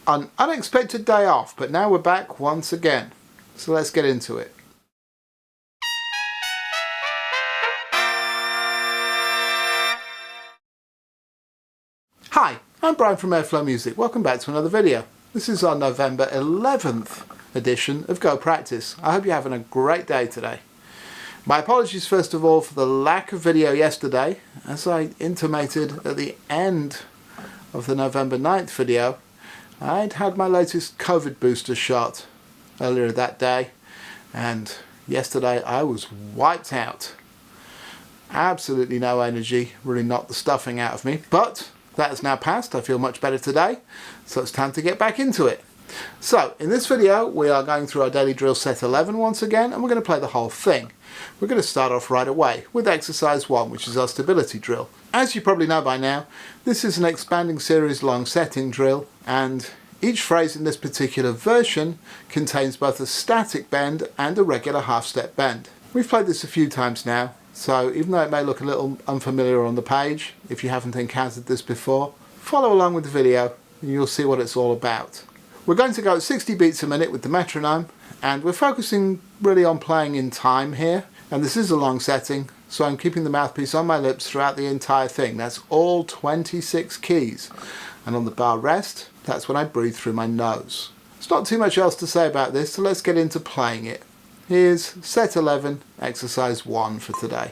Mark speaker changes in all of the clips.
Speaker 1: an unexpected day off, but now we're back once again. So let's get into it. Hi, I'm Brian from Airflow Music. Welcome back to another video. This is our November 11th edition of Go Practice. I hope you're having a great day today. My apologies first of all for the lack of video yesterday. As I intimated at the end of the November 9th video, I'd had my latest COVID booster shot earlier that day, and yesterday I was wiped out. Absolutely no energy, really knocked the stuffing out of me, but that has now passed. I feel much better today, so it's time to get back into it. So in this video we are going through our daily drill set 11 once again, and we're going to play the whole thing. We're going to start off right away with exercise 1, which is our stability drill. As you probably know by now, this is an expanding series long setting drill, and each phrase in this particular version contains both a static bend and a regular half-step bend. We've played this a few times now, so even though it may look a little unfamiliar on the page, if you haven't encountered this before, follow along with the video and you'll see what it's all about. We're going to go at 60 beats a minute with the metronome, and we're focusing really on playing in time here, and this is a long setting, so I'm keeping the mouthpiece on my lips throughout the entire thing. That's all 26 keys, and on the bar rest, that's when I breathe through my nose. There's not too much else to say about this, so let's get into playing it. Here's set 11, exercise 1 for today.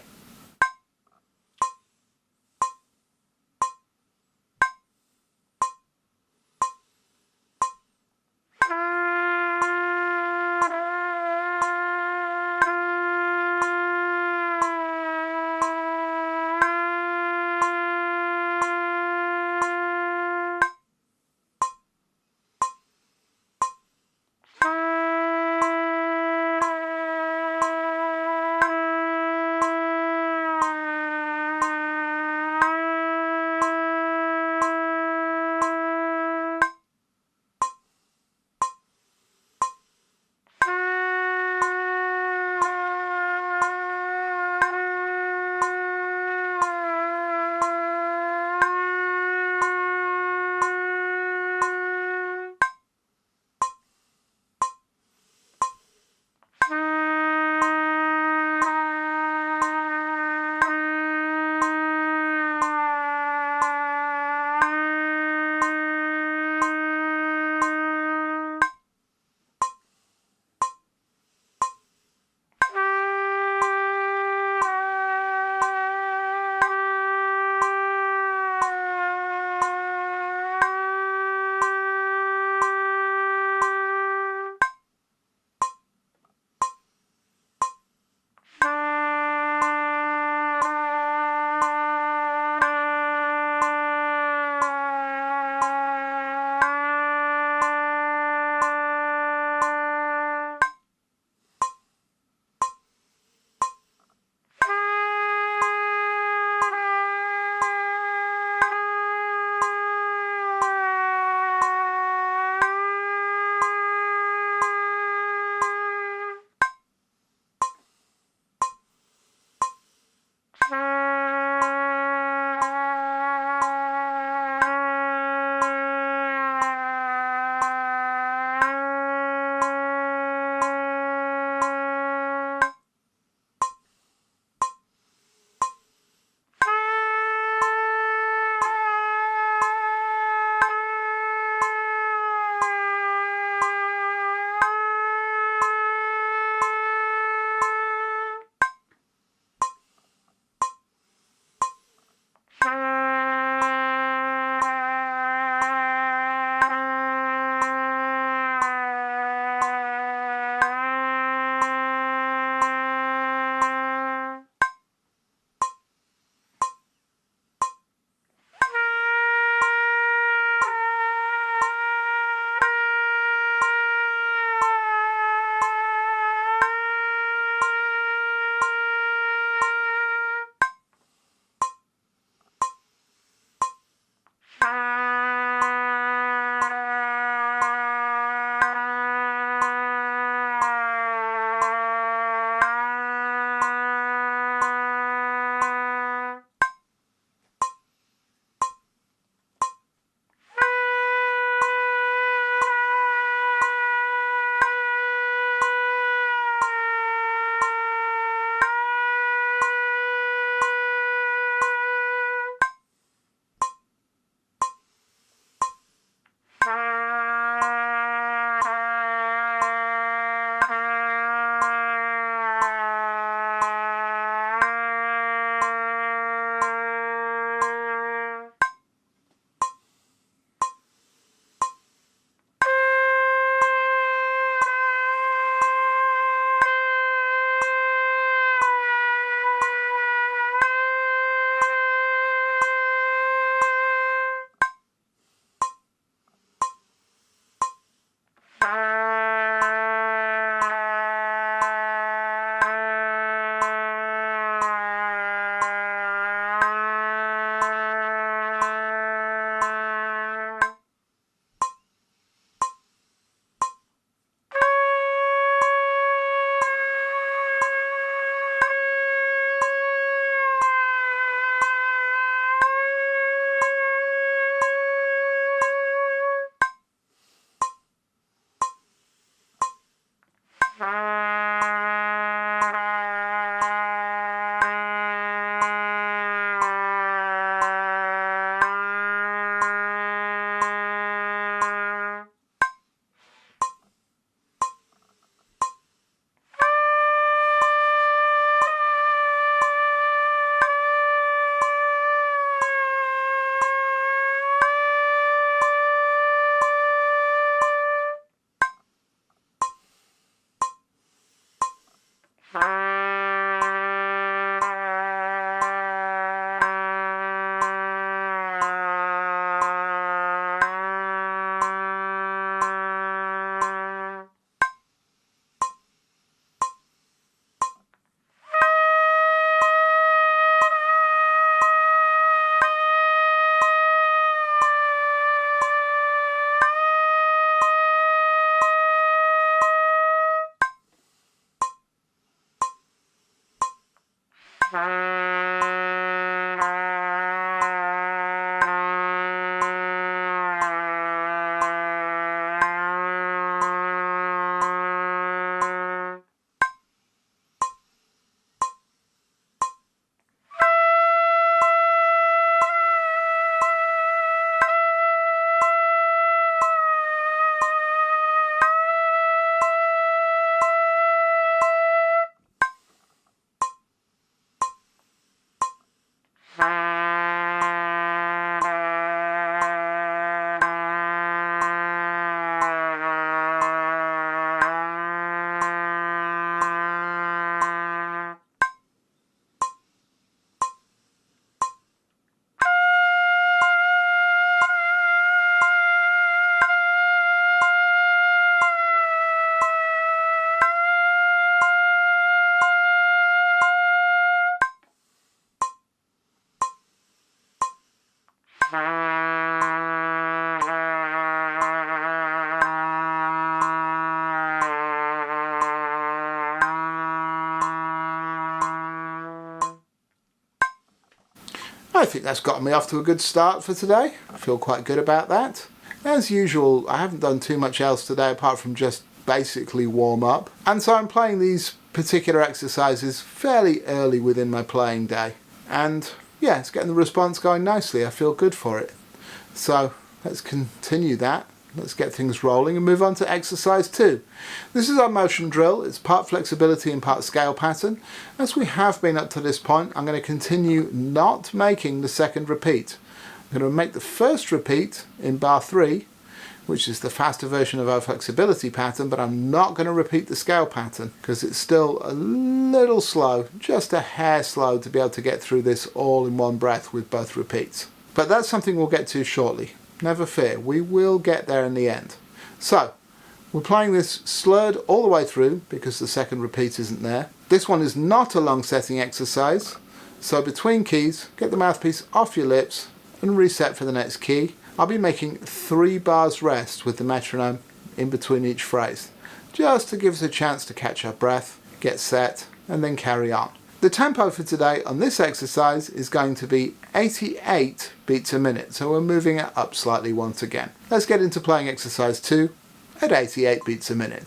Speaker 1: I think that's gotten me off to a good start for today. I feel quite good about that. As usual, I haven't done too much else today apart from just basically warm up. And so I'm playing these particular exercises fairly early within my playing day. And yeah, it's getting the response going nicely. I feel good for it. So let's continue that. Let's get things rolling and move on to exercise 2. This is our motion drill. It's part flexibility and part scale pattern. As we have been up to this point, I'm going to continue not making the second repeat. I'm going to make the first repeat in bar 3, which is the faster version of our flexibility pattern, but I'm not going to repeat the scale pattern because it's still a little slow, just a hair slow to be able to get through this all in one breath with both repeats. But that's something we'll get to shortly. Never fear, we will get there in the end. So, we're playing this slurred all the way through because the second repeat isn't there. This one is not a long setting exercise, so between keys, get the mouthpiece off your lips and reset for the next key. I'll be making 3 bars rest with the metronome in between each phrase, just to give us a chance to catch our breath, get set, and then carry on. The tempo for today on this exercise is going to be 88 beats a minute, so we're moving it up slightly once again. Let's get into playing exercise 2 at 88 beats a minute.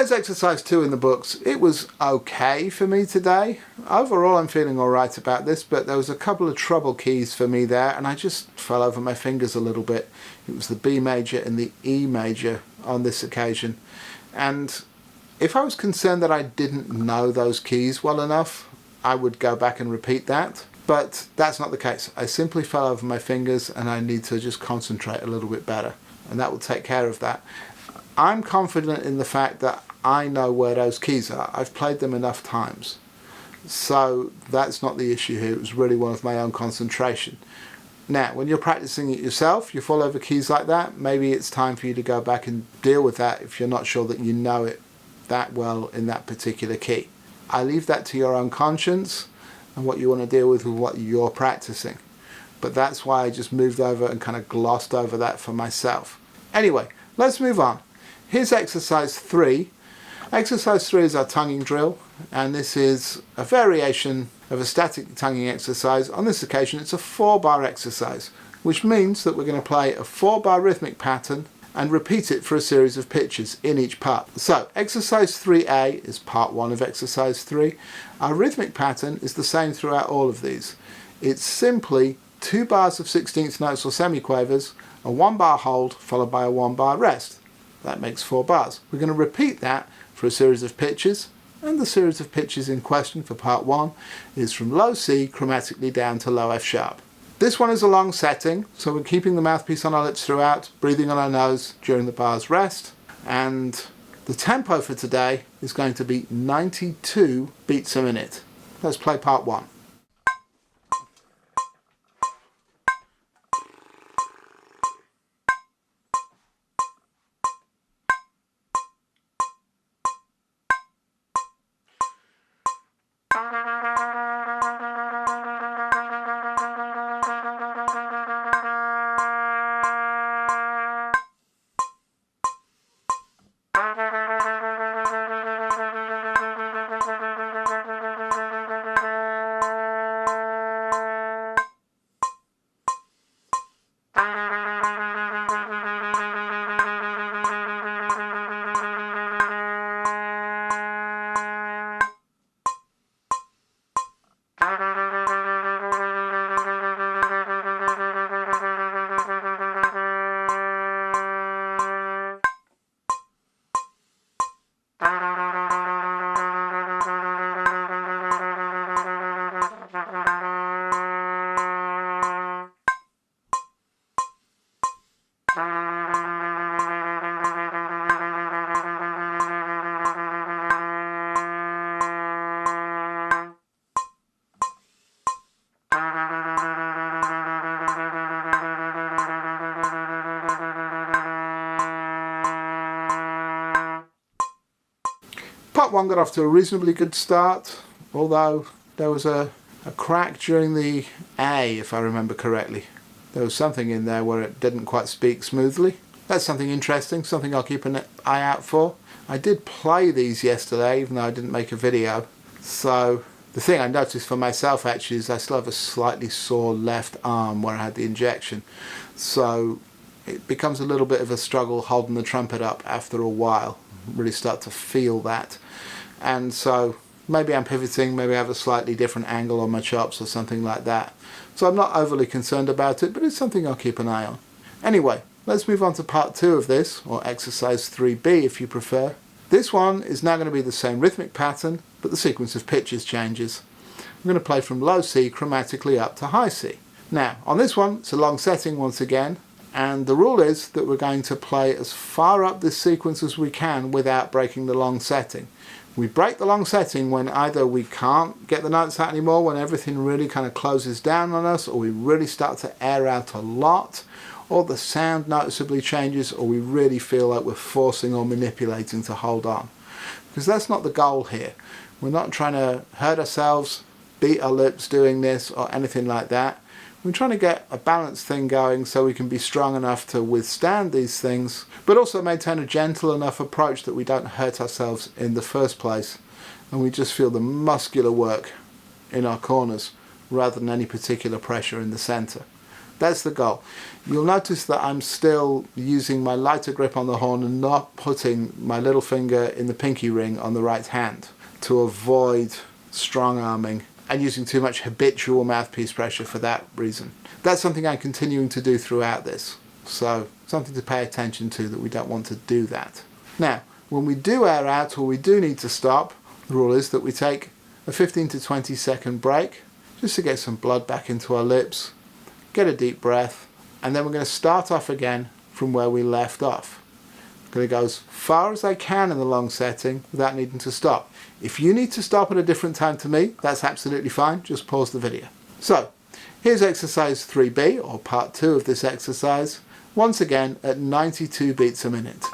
Speaker 1: Today's exercise 2 in the books, it was okay for me today. Overall I'm feeling alright about this, but there was a couple of trouble keys for me there and I just fell over my fingers a little bit. It was the B major and the E major on this occasion. And if I was concerned that I didn't know those keys well enough, I would go back and repeat that. But that's not the case. I simply fell over my fingers and I need to just concentrate a little bit better. And that will take care of that. I'm confident in the fact that I know where those keys are. I've played them enough times. So that's not the issue here. It was really one of my own concentration. Now, when you're practicing it yourself, you fall over keys like that, maybe it's time for you to go back and deal with that if you're not sure that you know it that well in that particular key. I leave that to your own conscience and what you want to deal with what you're practicing. But that's why I just moved over and kind of glossed over that for myself. Anyway, let's move on. Here's exercise 3. Exercise 3 is our tonguing drill, and this is a variation of a static tonguing exercise. On this occasion it's a 4-bar exercise, which means that we're going to play a 4-bar rhythmic pattern and repeat it for a series of pitches in each part. So exercise 3A is part 1 of exercise 3. Our rhythmic pattern is the same throughout all of these. It's simply 2 bars of 16th notes or semiquavers, a 1-bar hold followed by a 1-bar rest. That makes 4 bars. We're going to repeat that for a series of pitches, and the series of pitches in question for part 1 is from low C chromatically down to low F sharp. This one is a long setting, so we're keeping the mouthpiece on our lips throughout, breathing on our nose during the bar's rest, and the tempo for today is going to be 92 beats a minute. Let's play part 1. Part 1 got off to a reasonably good start, although there was a crack during the A, if I remember correctly. There was something in there where it didn't quite speak smoothly. That's something interesting, something I'll keep an eye out for. I did play these yesterday, even though I didn't make a video. So the thing I noticed for myself actually is I still have a slightly sore left arm where I had the injection. So it becomes a little bit of a struggle holding the trumpet up after a while. Really start to feel that. And so maybe I'm pivoting, maybe I have a slightly different angle on my chops or something like that. So I'm not overly concerned about it, but it's something I'll keep an eye on. Anyway, let's move on to part 2 of this, or exercise 3B if you prefer. This one is now going to be the same rhythmic pattern, but the sequence of pitches changes. I'm going to play from low C chromatically up to high C. Now, on this one, it's a long setting once again, and the rule is that we're going to play as far up this sequence as we can without breaking the long setting. We break the long setting when either we can't get the notes out anymore, when everything really kind of closes down on us, or we really start to air out a lot, or the sound noticeably changes, or we really feel like we're forcing or manipulating to hold on. Because that's not the goal here. We're not trying to hurt ourselves, beat our lips doing this, or anything like that. We're trying to get a balanced thing going so we can be strong enough to withstand these things, but also maintain a gentle enough approach that we don't hurt ourselves in the first place, and we just feel the muscular work in our corners rather than any particular pressure in the centre. That's the goal. You'll notice that I'm still using my lighter grip on the horn and not putting my little finger in the pinky ring on the right hand to avoid strong arming and using too much habitual mouthpiece pressure for that reason. That's something I'm continuing to do throughout this. So something to pay attention to, that we don't want to do that. Now, when we do air out or we do need to stop, the rule is that we take a 15 to 20 second break just to get some blood back into our lips, get a deep breath, and then we're going to start off again from where we left off. I'm going to go as far as I can in the long setting without needing to stop. If you need to stop at a different time to me, that's absolutely fine. Just pause the video. So, here's exercise 3B, or part 2 of this exercise, once again at 92 beats a minute.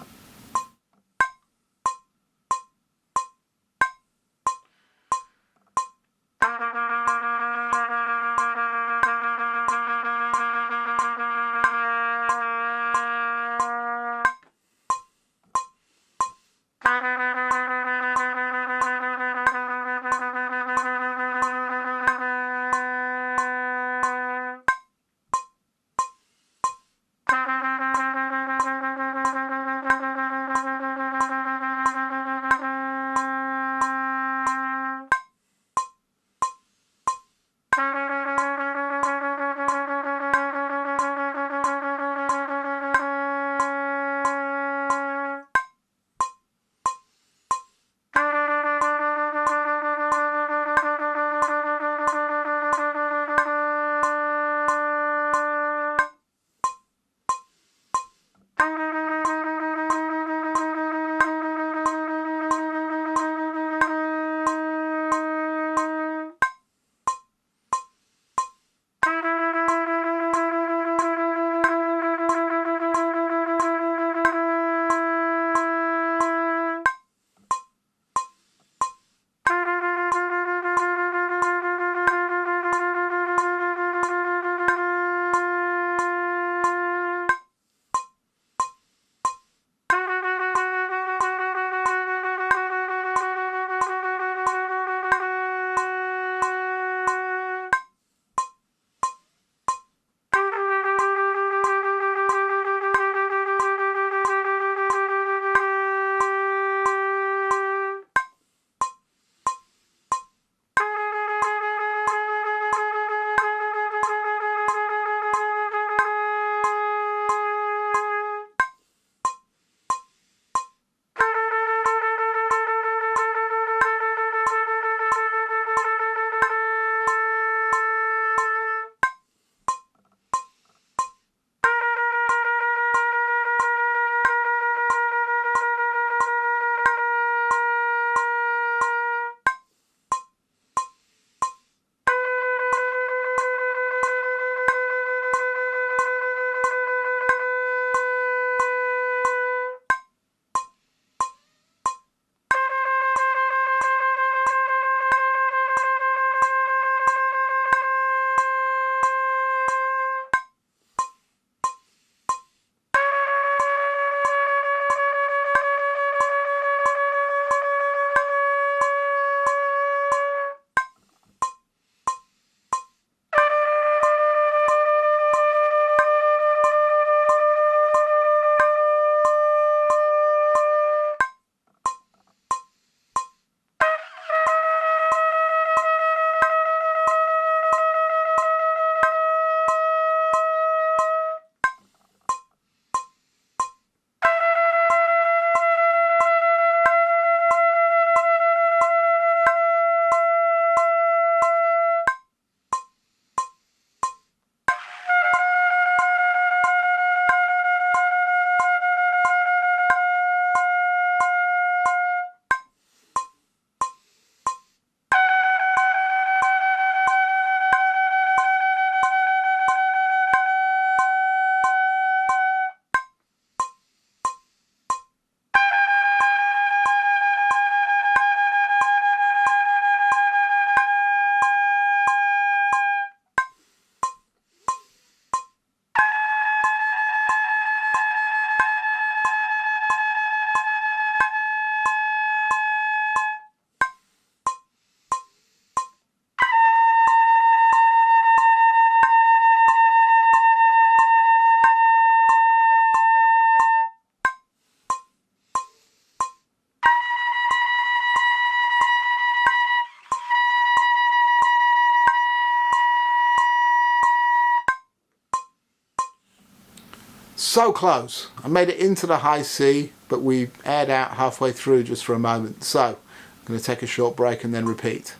Speaker 1: So close. I made it into the high C, but we aired out halfway through just for a moment. So I'm going to take a short break and then repeat.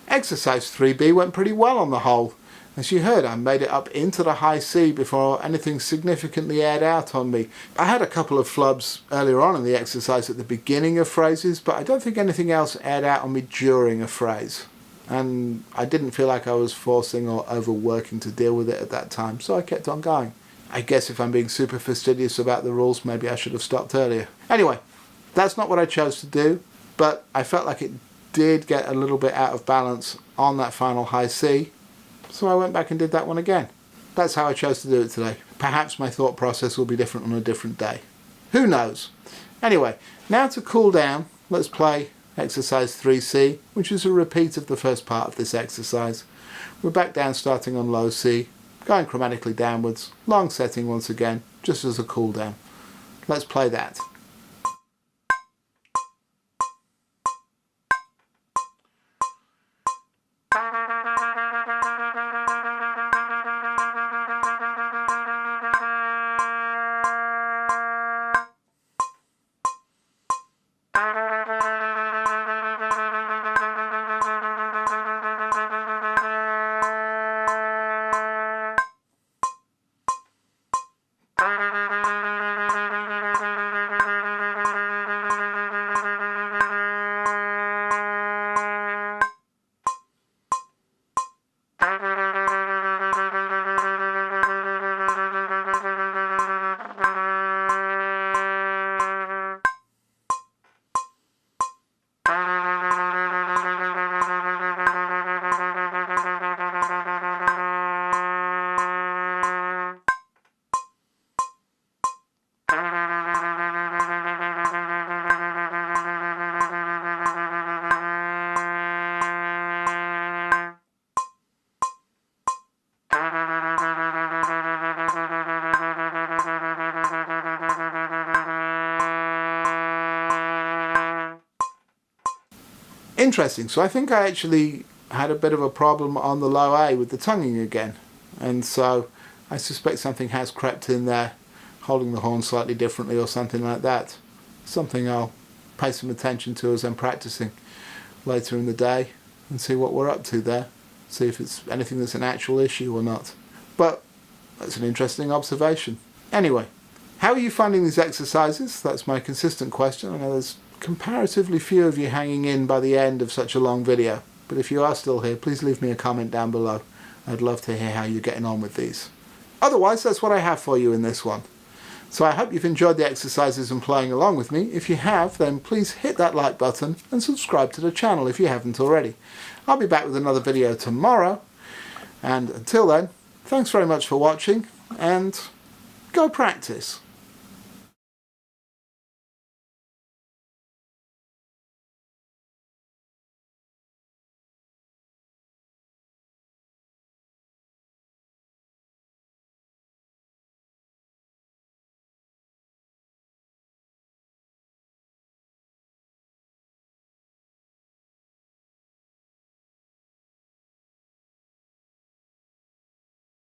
Speaker 1: Exercise 3B went pretty well on the whole. As you heard, I made it up into the high C before anything significantly aired out on me. I had a couple of flubs earlier on in the exercise at the beginning of phrases, but I don't think anything else aired out on me during a phrase. And I didn't feel like I was forcing or overworking to deal with it at that time, so I kept on going. I guess if I'm being super fastidious about the rules, maybe I should have stopped earlier. Anyway, that's not what I chose to do, but I felt like it did get a little bit out of balance on that final high C, so I went back and did that one again. That's how I chose to do it today. Perhaps my thought process will be different on a different day. Who knows? Anyway, now to cool down, let's play exercise 3C, which is a repeat of the first part of this exercise. We're back down starting on low C, going chromatically downwards, long setting once again, just as a cool down. Let's play that. Interesting. So I think I actually had a bit of a problem on the low A with the tonguing again, and so I suspect something has crept in there, holding the horn slightly differently or something like that. Something I'll pay some attention to as I'm practicing later in the day and see what we're up to there, see if it's anything that's an actual issue or not. But that's an interesting observation. Anyway, how are you finding these exercises? That's my consistent question. I know there's comparatively few of you hanging in by the end of such a long video, but if you are still here, please leave me a comment down below. I'd love to hear how you're getting on with these. Otherwise, that's what I have for you in this one. So I hope you've enjoyed the exercises and playing along with me. If you have, then please hit that like button and subscribe to the channel if you haven't already. I'll be back with another video tomorrow, and until then, thanks very much for watching, and go practice.